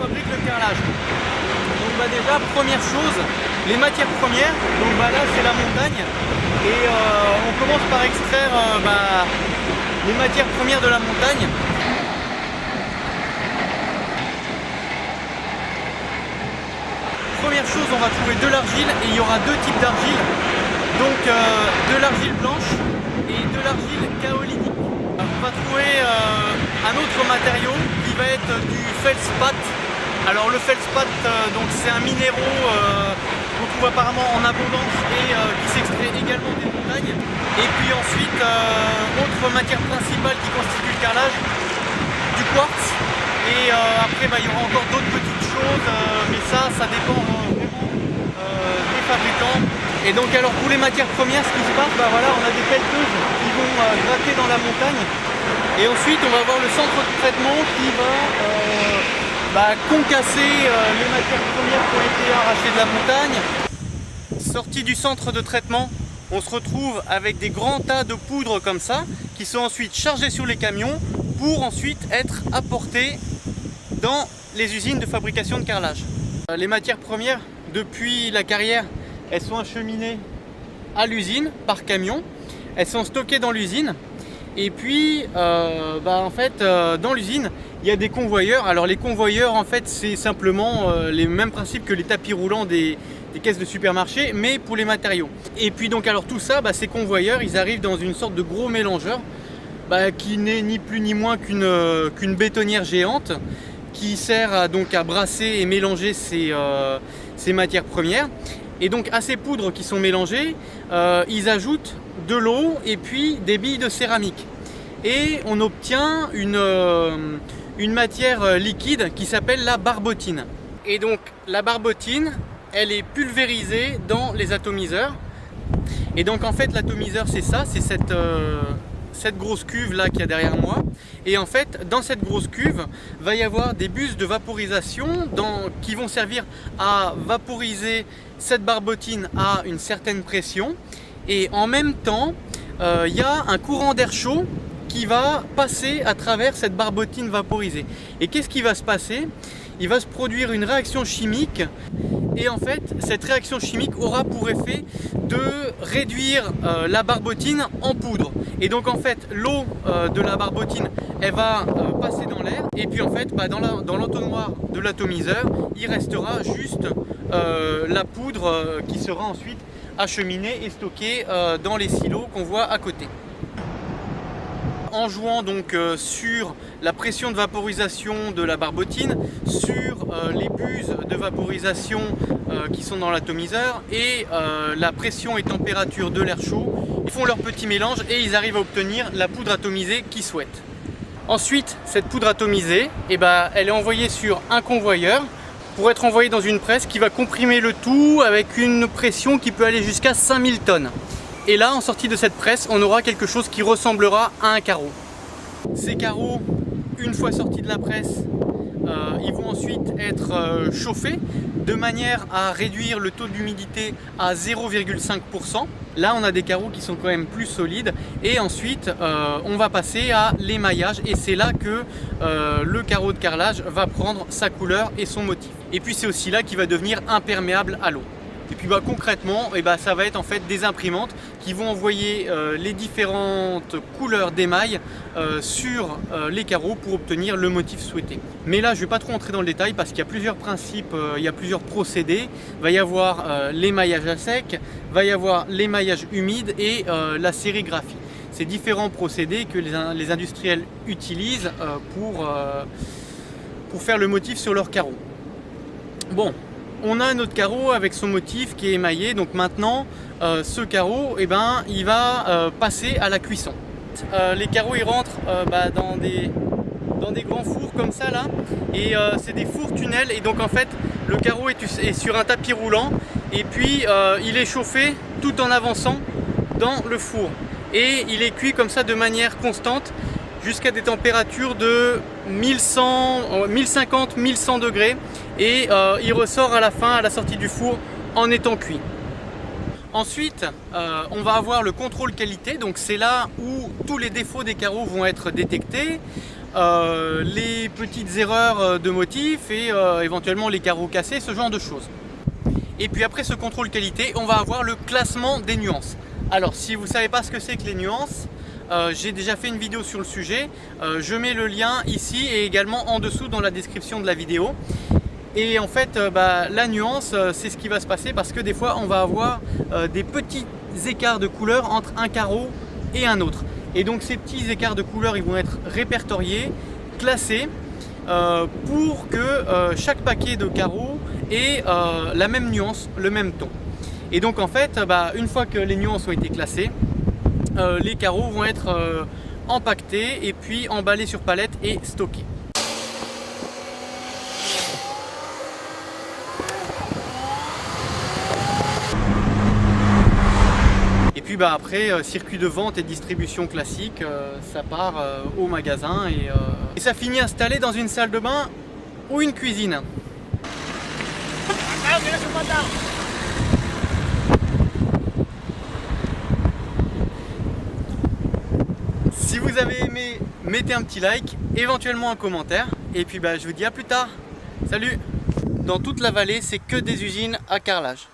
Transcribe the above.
fabrique le carrelage. Donc déjà, première chose, les matières premières. Donc là c'est la montagne et on commence par extraire les matières premières de la montagne. Première chose, on va trouver de l'argile et il y aura deux types d'argile. Donc de l'argile blanche et de l'argile kaolinique. On va trouver un autre matériau qui va être du feldspath. Alors le feldspath, donc c'est un minéraux qu'on trouve apparemment en abondance et qui s'extrait également des montagnes. Et puis ensuite, autre matière principale qui constitue le carrelage, du quartz. Et après il y aura encore d'autres petites choses, mais ça dépend vraiment des fabricants. Et donc alors pour les matières premières, ce qui se passe, voilà, on a des pelleteuses qui vont gratter dans la montagne. Et ensuite on va avoir le centre de traitement qui va concasser les matières premières qui ont été arrachées de la montagne. Sortie du centre de traitement, on se retrouve avec des grands tas de poudre comme ça, qui sont ensuite chargés sur les camions pour ensuite être apportés dans les usines de fabrication de carrelage. Les matières premières, depuis la carrière, elles sont acheminées à l'usine par camion, elles sont stockées dans l'usine et puis en fait dans l'usine il y a des convoyeurs. Alors les convoyeurs en fait c'est simplement les mêmes principes que les tapis roulants des caisses de supermarché mais pour les matériaux. Et puis donc alors tout ça, ces convoyeurs ils arrivent dans une sorte de gros mélangeur qui n'est ni plus ni moins qu'une bétonnière géante qui sert donc à brasser et mélanger ces matières premières. Et donc à ces poudres qui sont mélangées, ils ajoutent de l'eau et puis des billes de céramique. Et on obtient une matière liquide qui s'appelle la barbotine. Et donc la barbotine, elle est pulvérisée dans les atomiseurs. Et donc en fait l'atomiseur c'est ça, c'est cette grosse cuve là qu'il y a derrière moi. Et en fait dans cette grosse cuve va y avoir des buses de vaporisation qui vont servir à vaporiser cette barbotine à une certaine pression. Et en même temps il y a un courant d'air chaud qui va passer à travers cette barbotine vaporisée. Et qu'est-ce qui va se passer? Il va se produire une réaction chimique et en fait cette réaction chimique aura pour effet de réduire la barbotine en poudre. Et donc en fait l'eau de la barbotine elle va passer dans l'air et puis en fait dans l'entonnoir de l'atomiseur il restera juste la poudre qui sera ensuite acheminée et stockée dans les silos qu'on voit à côté. En jouant donc sur la pression de vaporisation de la barbotine, sur les buses de vaporisation qui sont dans l'atomiseur et la pression et température de l'air chaud, ils font leur petit mélange et ils arrivent à obtenir la poudre atomisée qu'ils souhaitent. Ensuite, cette poudre atomisée, elle est envoyée sur un convoyeur pour être envoyée dans une presse qui va comprimer le tout avec une pression qui peut aller jusqu'à 5000 tonnes. Et là, en sortie de cette presse, on aura quelque chose qui ressemblera à un carreau. Ces carreaux, une fois sortis de la presse, ils vont ensuite être chauffés de manière à réduire le taux d'humidité à 0,5%. Là, on a des carreaux qui sont quand même plus solides. Et ensuite, on va passer à l'émaillage. Et c'est là que le carreau de carrelage va prendre sa couleur et son motif. Et puis, c'est aussi là qu'il va devenir imperméable à l'eau. Et puis concrètement, ça va être en fait des imprimantes qui vont envoyer les différentes couleurs d'émail sur les carreaux pour obtenir le motif souhaité. Mais là, je ne vais pas trop entrer dans le détail parce qu'il y a plusieurs principes, il y a plusieurs procédés. Il va y avoir l'émaillage à sec, il va y avoir l'émaillage humide et la sérigraphie. C'est différents procédés que les industriels utilisent pour faire le motif sur leurs carreaux. Bon. On a notre carreau avec son motif qui est émaillé, donc maintenant ce carreau il va passer à la cuisson. Les carreaux ils rentrent dans des grands fours comme ça là et c'est des fours tunnels et donc en fait le carreau est sur un tapis roulant et puis il est chauffé tout en avançant dans le four et il est cuit comme ça de manière constante jusqu'à des températures de 1050-1100 degrés et il ressort à la fin, à la sortie du four, en étant cuit. Ensuite, on va avoir le contrôle qualité, donc c'est là où tous les défauts des carreaux vont être détectés. les petites erreurs de motifs et éventuellement les carreaux cassés, ce genre de choses. Et puis après ce contrôle qualité, on va avoir le classement des nuances. Alors si vous ne savez pas ce que c'est que les nuances, j'ai déjà fait une vidéo sur le sujet, je mets le lien ici et également en dessous dans la description de la vidéo. Et en fait la nuance, c'est ce qui va se passer parce que des fois on va avoir des petits écarts de couleur entre un carreau et un autre. Et donc ces petits écarts de couleur, ils vont être répertoriés, classés pour que chaque paquet de carreaux ait la même nuance, le même ton. Et donc en fait, une fois que les nuances ont été classées, les carreaux vont être empaquetés et puis emballés sur palette et stockés. Et puis après, circuit de vente et distribution classique, ça part au magasin et ça finit installé dans une salle de bain ou une cuisine. Si vous avez aimé, mettez un petit like, éventuellement un commentaire. Et puis je vous dis à plus tard. Salut! Dans toute la vallée, c'est que des usines à carrelage.